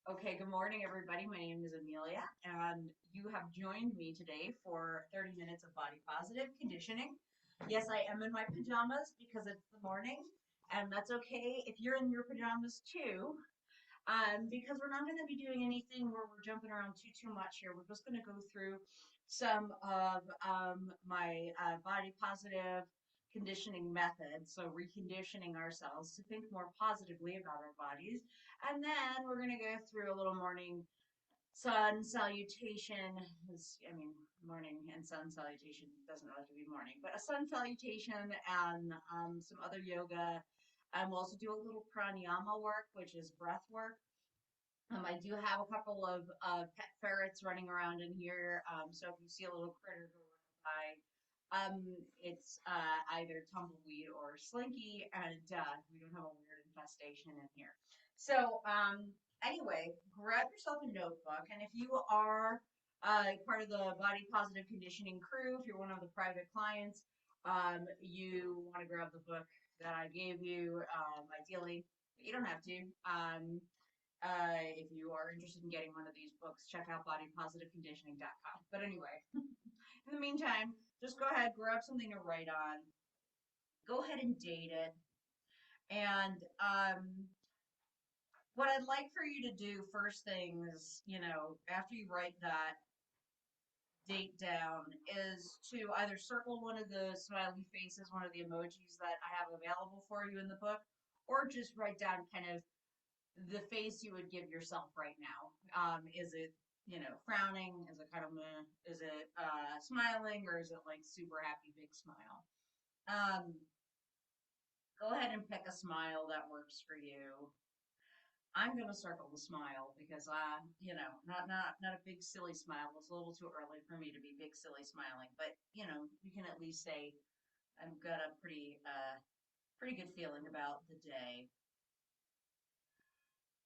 Okay, good morning, everybody. My name is Amelia, and you have joined me today for 30 minutes of body positive conditioning. Yes, I am in my pajamas because it's the morning, and that's okay if you're in your pajamas too, because we're not going to be doing anything where we're jumping around too much here. We're just going to go through some of my body positive conditioning methods. So reconditioning ourselves to think more positively about our bodies. And then we're going to go through a little morning sun salutation. I mean, morning and sun salutation doesn't have to be morning, but a sun salutation and some other yoga. And we'll also do a little pranayama work, which is breath work. I do have a couple of pet ferrets running around in here. So if you see a little critter go by, it's either Tumbleweed or Slinky, and we don't have a weird infestation in here. So anyway, grab yourself a notebook, and if you are part of the Body Positive Conditioning crew, if you're one of the private clients, you want to grab the book that I gave you, ideally. You don't have to. If you are interested in getting one of these books, check out bodypositiveconditioning.com. But anyway, in the meantime, just go ahead, grab something to write on, go ahead and date it. And what I'd like for you to do first thing is, after you write that date down, is to either circle one of the smiley faces, one of the emojis that I have available for you in the book, or just write down kind of the face you would give yourself right now. Is it, frowning? Is it kind of meh? Is it smiling, or is it like super happy, big smile? Um, Go ahead and pick a smile that works for you. I'm gonna circle the smile because not a big silly smile. It's a little too early for me to be big silly smiling, but you can at least say I've got a pretty good feeling about the day.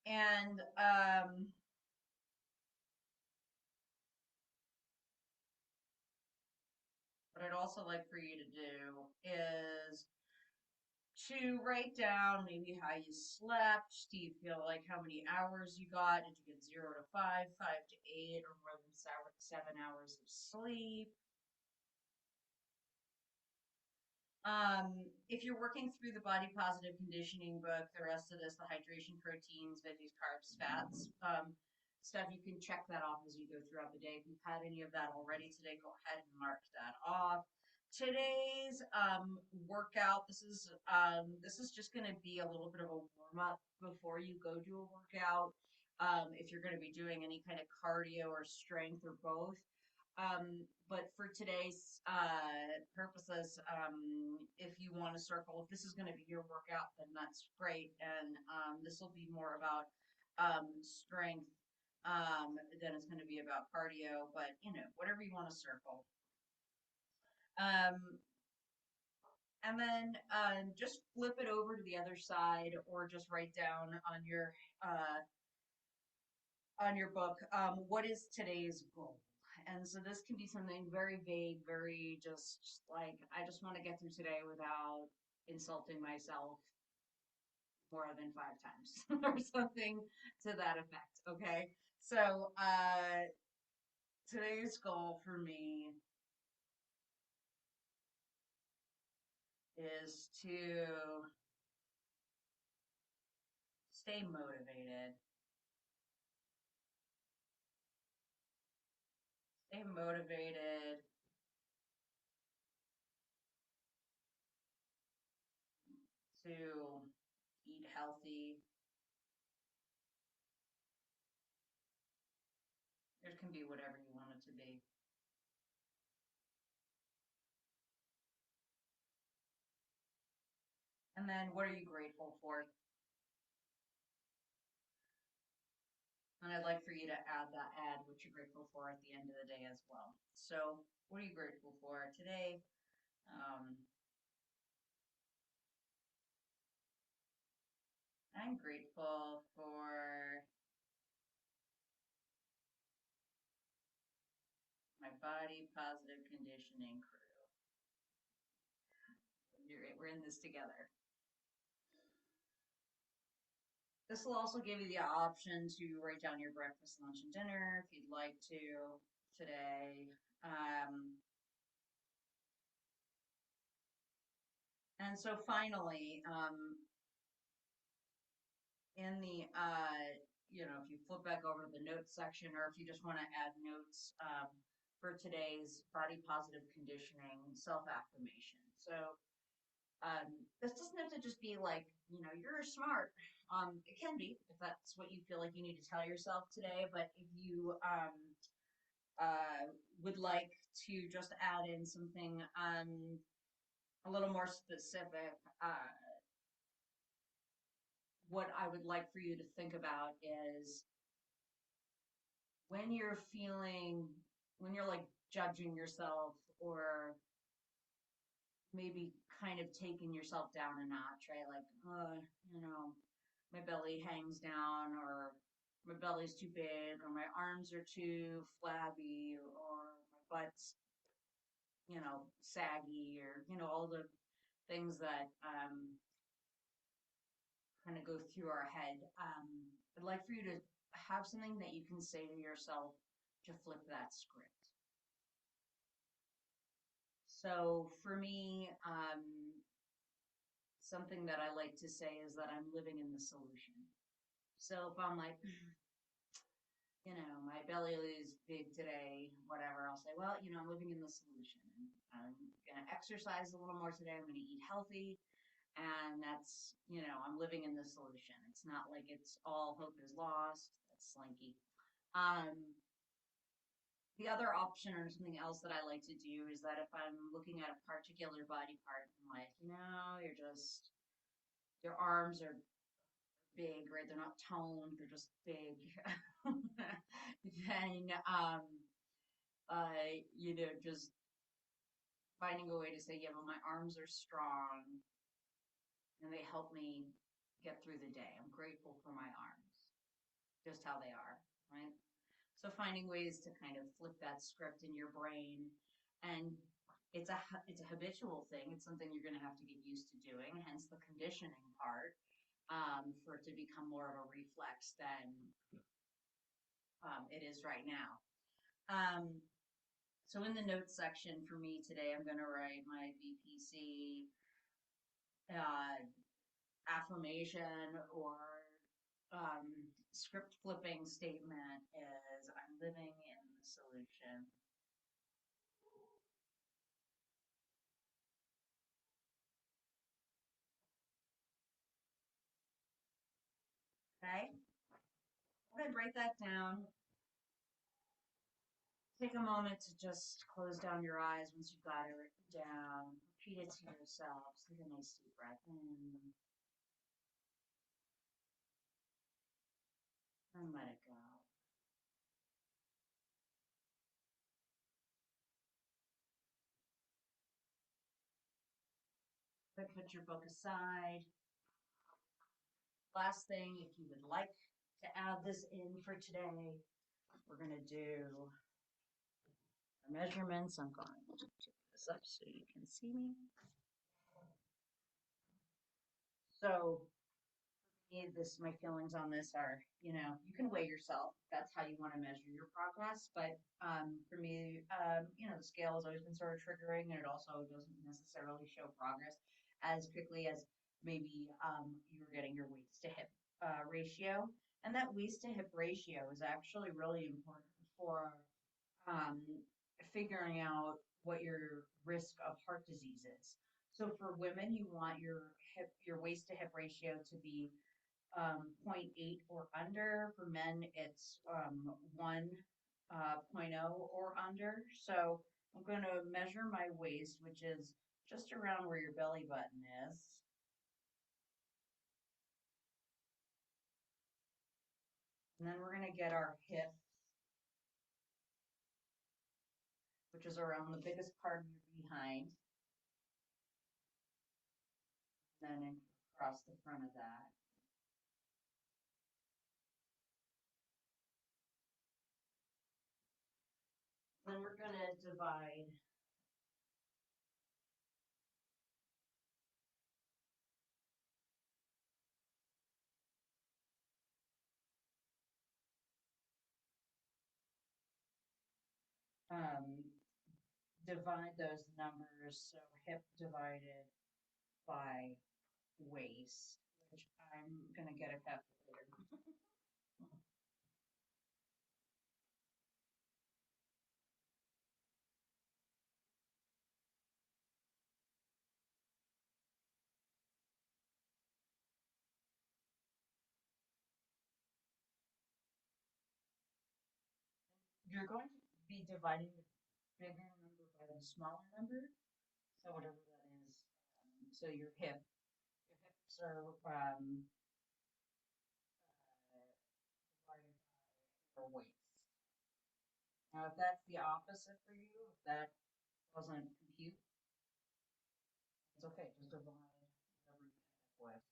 And what I'd also like for you to do is to write down maybe how you slept. Do you feel like how many hours you got? Did you get 0 to 5, 5 to 8, or more than 7 hours of sleep? If you're working through the body positive conditioning book, the rest of this, the hydration, proteins, veggies, carbs, fats, stuff, you can check that off as you go throughout the day. If you've had any of that already today, go ahead and mark that off. Today's workout, this is just going to be a little bit of a warm up before you go do a workout. If you're going to be doing any kind of cardio or strength or both. But for today's purposes, if you want to circle, if this is going to be your workout, then that's great. And this will be more about strength than it's going to be about cardio, but whatever you want to circle. Um, and then just flip it over to the other side or just write down on your book, what is today's goal? And so this can be something very vague, very just like, I just want to get through today without insulting myself more than 5 times or something to that effect. Okay. So, today's goal for me is to stay motivated, stay motivated to eat healthy. It can be whatever you want it to be. And then what are you grateful for? And I'd like for you to add what you're grateful for at the end of the day as well. So what are you grateful for today? Um, I'm grateful for my body positive conditioning crew. We're in this together. This will also give you the option to write down your breakfast, lunch, and dinner if you'd like to today. And so finally, in the, if you flip back over to the notes section, or if you just want to add notes for today's body positive conditioning self affirmation. So this doesn't have to just be like, you're smart. It can be if that's what you feel like you need to tell yourself today. But if you would like to just add in something a little more specific, what I would like for you to think about is when you're feeling, when you're like judging yourself or maybe kind of taking yourself down a notch, right? Like, my belly hangs down, or my belly's too big, or my arms are too flabby, or my butt's, saggy, or, all the things that kind of go through our head. I'd like for you to have something that you can say to yourself to flip that script. So for me, something that I like to say is that I'm living in the solution. So if I'm like, my belly is big today, whatever, I'll say, well, I'm living in the solution. I'm going to exercise a little more today. I'm going to eat healthy. And that's, I'm living in the solution. It's not like it's all hope is lost. That's slinky. The other option or something else that I like to do is that if I'm looking at a particular body part, I'm like, your arms are big, right? They're not toned, they're just big. Then, just finding a way to say, yeah, well, my arms are strong and they help me get through the day. I'm grateful for my arms, just how they are, right? So finding ways to kind of flip that script in your brain, and it's a habitual thing. It's something you're going to have to get used to doing, hence the conditioning part, for it to become more of a reflex than it is right now. So in the notes section for me today, I'm going to write my VPC affirmation or script flipping statement is I'm living in the solution. Okay? Go ahead, write that down. Take a moment to just close down your eyes once you've got it written down. Repeat it to yourself. Take a nice deep breath in and let it go. Put your book aside. Last thing, if you would like to add this in for today, we're going to do our measurements. I'm going to pick this up so you can see me. So my feelings on this are, you can weigh yourself. That's how you want to measure your progress. But for me, the scale has always been sort of triggering, and it also doesn't necessarily show progress as quickly as maybe you're getting your waist to hip ratio. And that waist to hip ratio is actually really important for um, figuring out what your risk of heart disease is. So for women, you want your waist to hip ratio to be 0.8 or under. For men, it's 1.0 or under. So I'm going to measure my waist, which is just around where your belly button is. And then we're going to get our hip, which is around the biggest part of your behind. And then across the front of that. Then we're going to divide um, divide those numbers. So hip divided by waist, which I'm gonna get a calculator. You're going to be dividing the bigger number by the smaller number. So whatever that is. So your hips are divided by your waist. Now, if that's the opposite for you, if that doesn't compute, it's okay. Just divide whatever you end up with.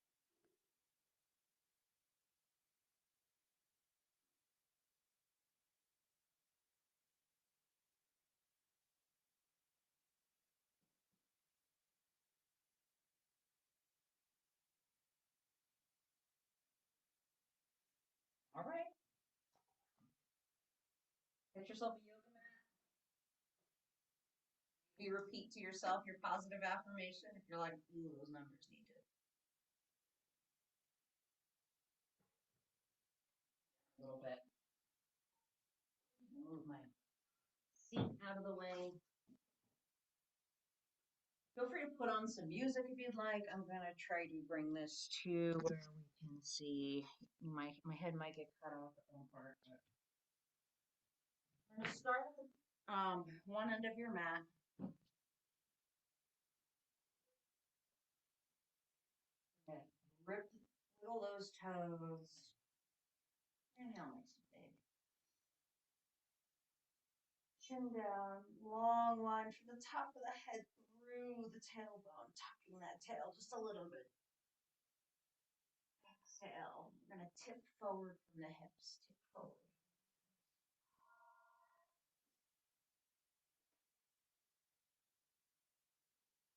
All right. Get yourself a yoga mat. You repeat to yourself your positive affirmation if you're like, ooh, those numbers need to a little bit. Move my seat out of the way. Feel free to put on some music if you'd like. I'm gonna try to bring this to where we can see. My head might get cut off at one part. I'm gonna start at the one end of your mat. Okay. Rip, wiggle those toes. Inhale, nice and big. Chin down, long line from the top of the head through the tailbone, tucking that tail just a little bit. Exhale. We're going to tip forward from the hips. Tip forward.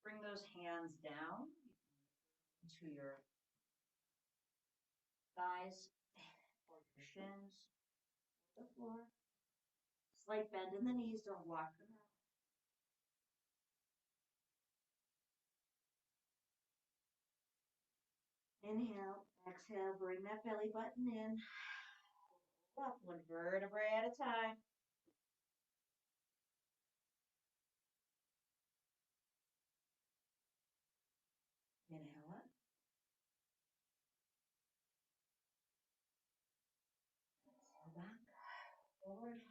Bring those hands down to your thighs or your shins, the floor. Slight bend in the knees, don't walk them out. Inhale, exhale, bring that belly button in. Up one vertebrae at a time. Inhale up. Exhale back. Forward.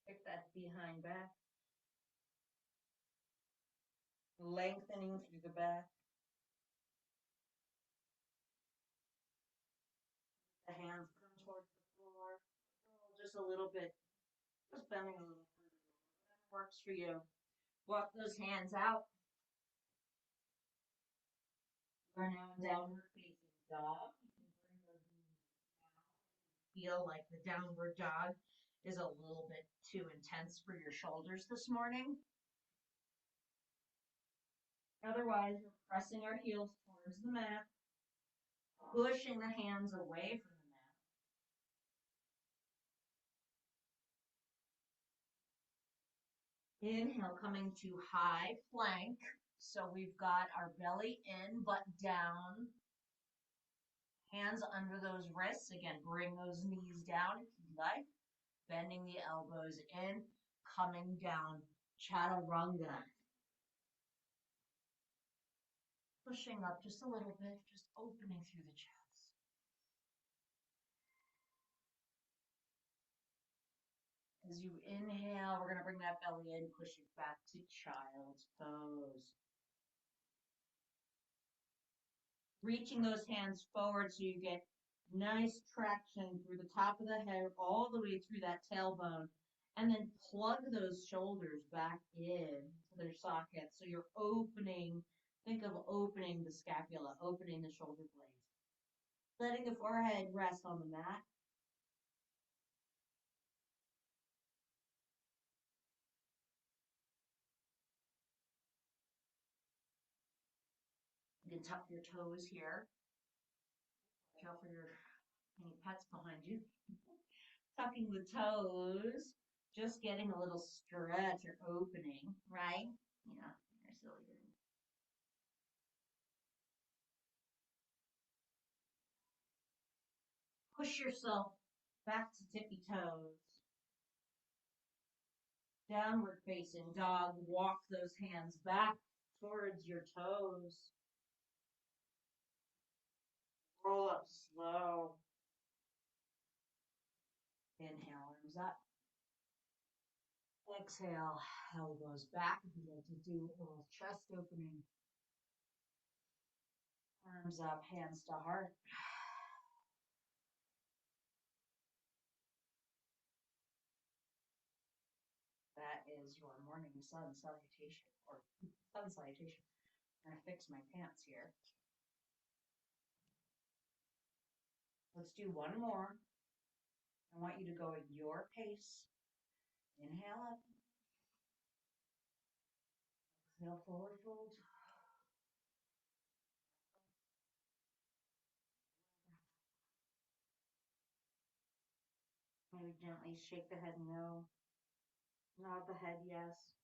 Kick that behind back. Lengthening through the back. The hands come towards the floor. Just a little bit. Just bending a little further. Whatever works for you. Walk those hands out. We're now in downward facing dog. You can bring those knees down. Feel like the downward dog is a little bit too intense for your shoulders this morning. Otherwise, we're pressing our heels towards the mat, pushing the hands away from the mat. Inhale, coming to high plank. So we've got our belly in, butt down. Hands under those wrists. Again, bring those knees down if you like. Bending the elbows in, coming down. Chaturanga. Pushing up just a little bit, just opening through the chest. As you inhale, we're going to bring that belly in, push it back to child's pose. Reaching those hands forward so you get nice traction through the top of the head, all the way through that tailbone. And then plug those shoulders back in to their sockets. So you're opening, think of opening the scapula, opening the shoulder blades. Letting the forehead rest on the mat. You can tuck your toes here. Watch out for any pets behind you. Tucking the toes Just getting a little stretch or opening, right? Yeah, you're silly. Push yourself back to tippy toes. Downward facing dog. Walk those hands back towards your toes. Roll up slow. Inhale, arms up. Exhale, elbows back. If you'd like to do a little chest opening. Arms up, hands to heart. That is your morning sun salutation, or sun salutation. I'm going to fix my pants here. Let's do one more. I want you to go at your pace. Inhale up. Exhale, forward fold. Maybe gently shake the head no. Nod the head yes.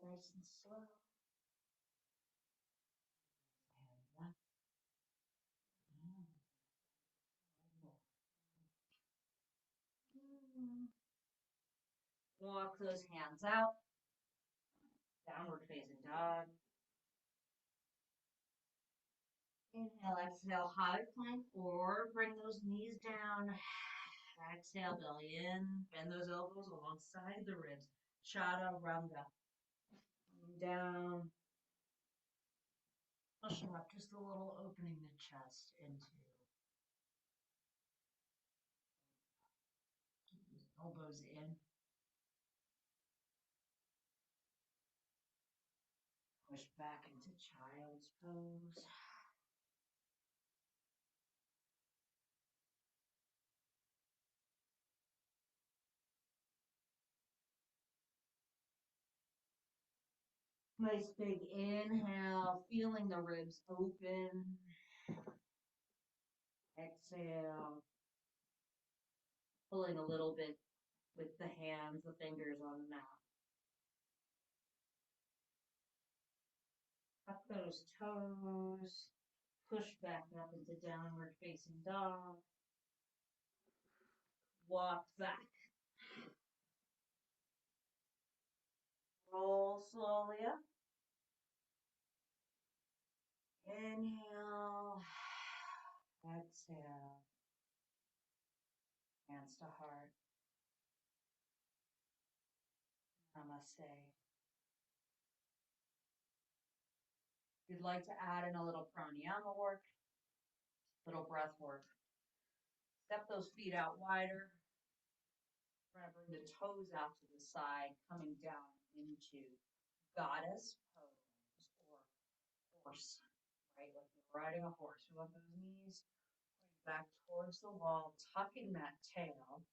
Nice and slow. Hands up. Walk those hands out. Downward facing dog. Inhale, exhale, high plank, or bring those knees down. Exhale, belly in. Bend those elbows alongside the ribs. Chaturanga. Down. Push up, just a little opening the chest into. Elbows in. Push back into child's pose. Nice big inhale, feeling the ribs open. Exhale, pulling a little bit with the hands, the fingers on the mat. Up those toes. Push back up into downward facing dog. Walk back. Roll slowly up. Inhale. Exhale. Hands to heart. Namaste. If you'd like to add in a little pranayama work, little breath work, step those feet out wider. We're going to bring the toes out to the side, coming down into goddess pose or horse, right? Like you're riding a horse. We want those knees back towards the wall, tucking that tail.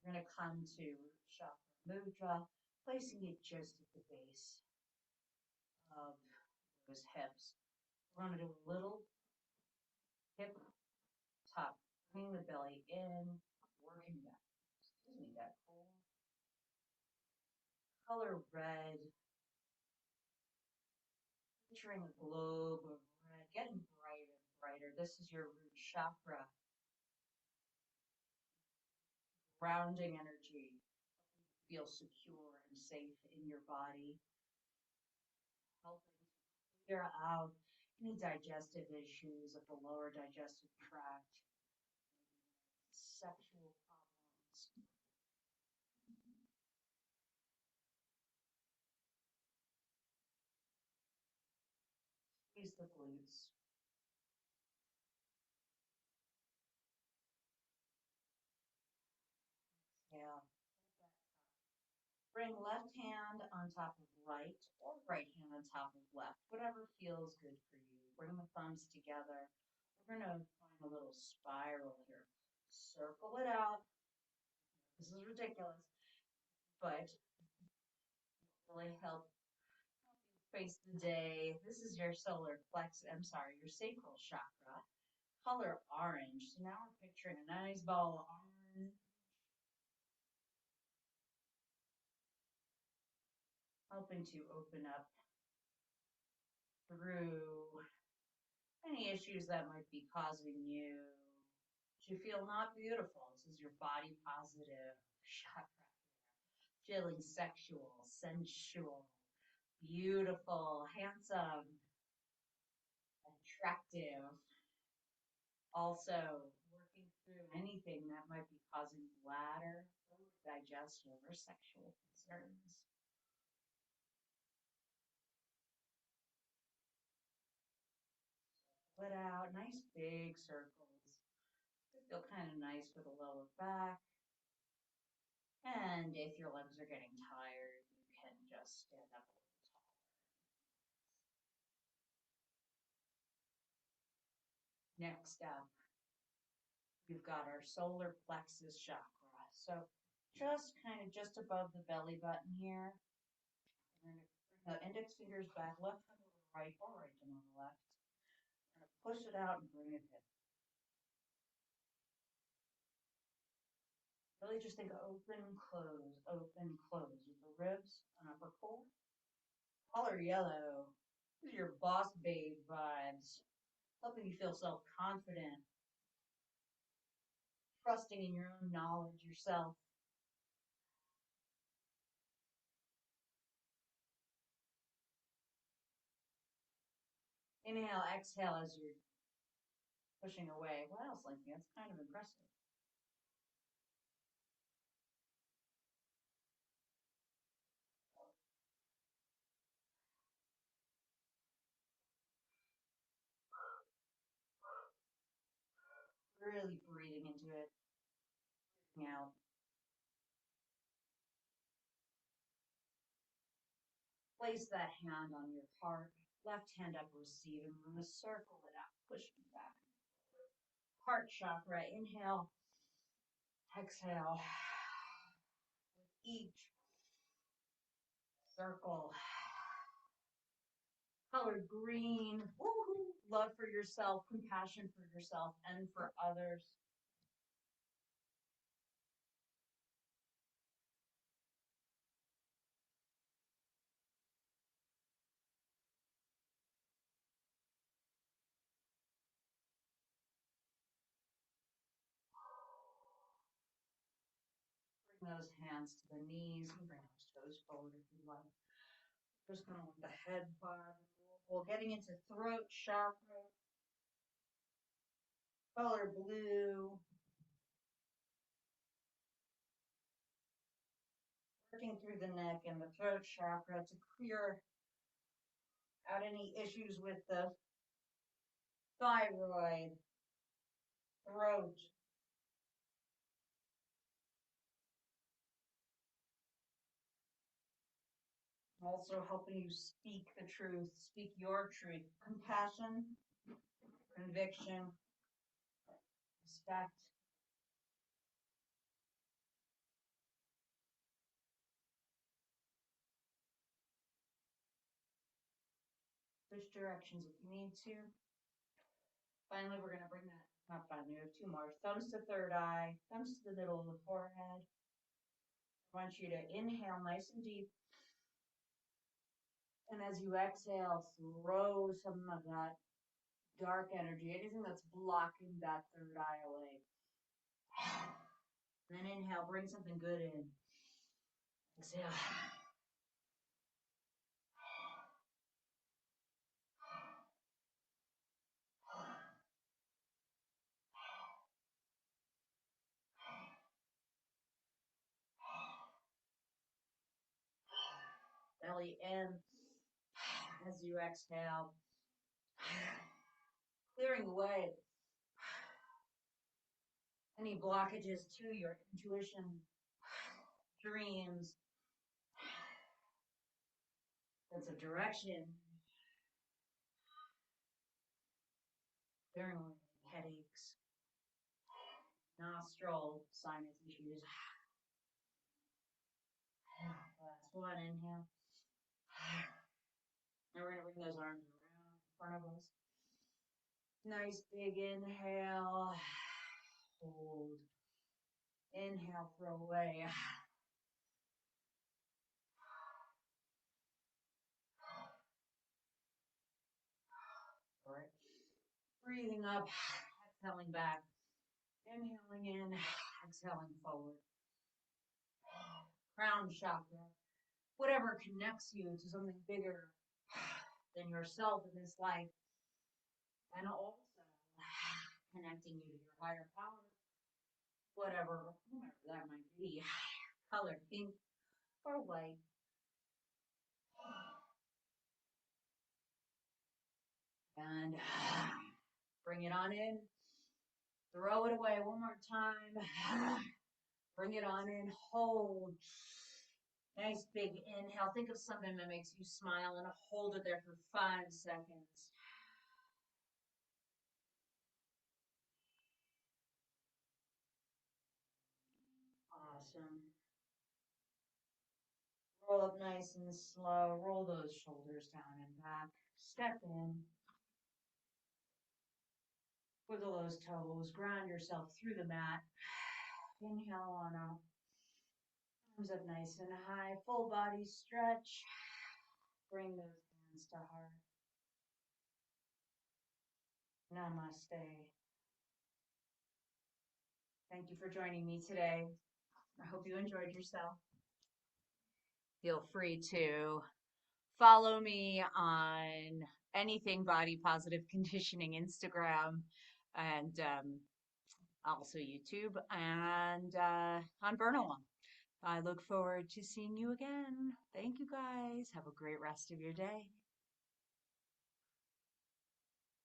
We're going to come to chakra mudra, placing it just at the base of those hips. We're going to do a little hip tuck, bringing the belly in, working that, that cool color red, picturing a globe of red, getting brighter and brighter. This is your root chakra, grounding energy. Feel secure and safe in your body, helping to clear out any digestive issues of the lower digestive tract, sexual problems. Squeeze the glutes. Exhale. Bring left hand on top of right or right hand on top of left, whatever feels good for you. Bring the thumbs together. We're going to find a little spiral here. Circle it out. This is ridiculous, but really help you face the day. This is your solar flex, I'm sorry, your sacral chakra. color orange. So now we're picturing a nice ball of orange, helping to open up through any issues that might be causing you to feel not beautiful. This is your body positive chakra, feeling sexual, sensual, beautiful, handsome, attractive. Also, working through anything that might be causing bladder, digestive, or sexual concerns. Let out nice big circles. They feel kind of nice for the lower back. And if your legs are getting tired, you can just stand up a little taller. Next up, we've got our solar plexus chakra. So just above the belly button here. We're going to bring the index fingers back, left thumb over right or right thumb on the left. We're going to push it out and bring it in. Really just think open, close with the ribs and upper core. Color yellow. These are your boss babe vibes, helping you feel self-confident, trusting in your own knowledge yourself. Inhale, exhale as you're pushing away. Wow, Slinky, that's kind of impressive. Really breathing into it, breathing out. Place that hand on your heart, left hand up receiving. We're going to circle it out, pushing back. Heart chakra, inhale, exhale. With each circle, color green, woo-hoo, love for yourself, compassion for yourself and for others. Bring those hands to the knees and bring those toes forward if you like. Just going to let the head bob. We're getting into throat chakra, color blue. Working through the neck and the throat chakra to clear out any issues with the thyroid, throat. Also helping you speak the truth, speak your truth. Compassion, conviction, respect. Switch directions if you need to. Finally, we're going to bring that, not finally, we have two more. Thumbs to third eye, thumbs to the middle of the forehead. I want you to inhale nice and deep. And as you exhale, throw some of that dark energy, anything that's blocking that third eye away. And then inhale, bring something good in. Exhale. Belly in as you exhale. Clearing away any blockages to your intuition, dreams, sense of direction. Clearing away headaches, nostril sinus issues. Last one, inhale. And we're going to bring those arms around in front of us. Nice big inhale. Hold. Inhale, throw away. All right. Breathing up, exhaling back. Inhaling in, exhaling forward. Crown chakra. Whatever connects you to something bigger than yourself in this life. And also connecting you to your higher power. Whatever, whomever that might be. Color pink or white. And bring it on in. Throw it away one more time. Bring it on in. Hold. Nice big inhale. Think of something that makes you smile and hold it there for 5 seconds. Awesome. Roll up nice and slow. Roll those shoulders down and back. Step in. Wiggle those toes. Ground yourself through the mat. Inhale on up. Arms up nice and high. Full body stretch. Bring those hands to heart. Namaste. Thank you for joining me today. I hope you enjoyed yourself. Feel free to follow me on anything body positive conditioning, Instagram, and also YouTube, and on Burnalong. I look forward to seeing you again. Thank you guys. Have a great rest of your day.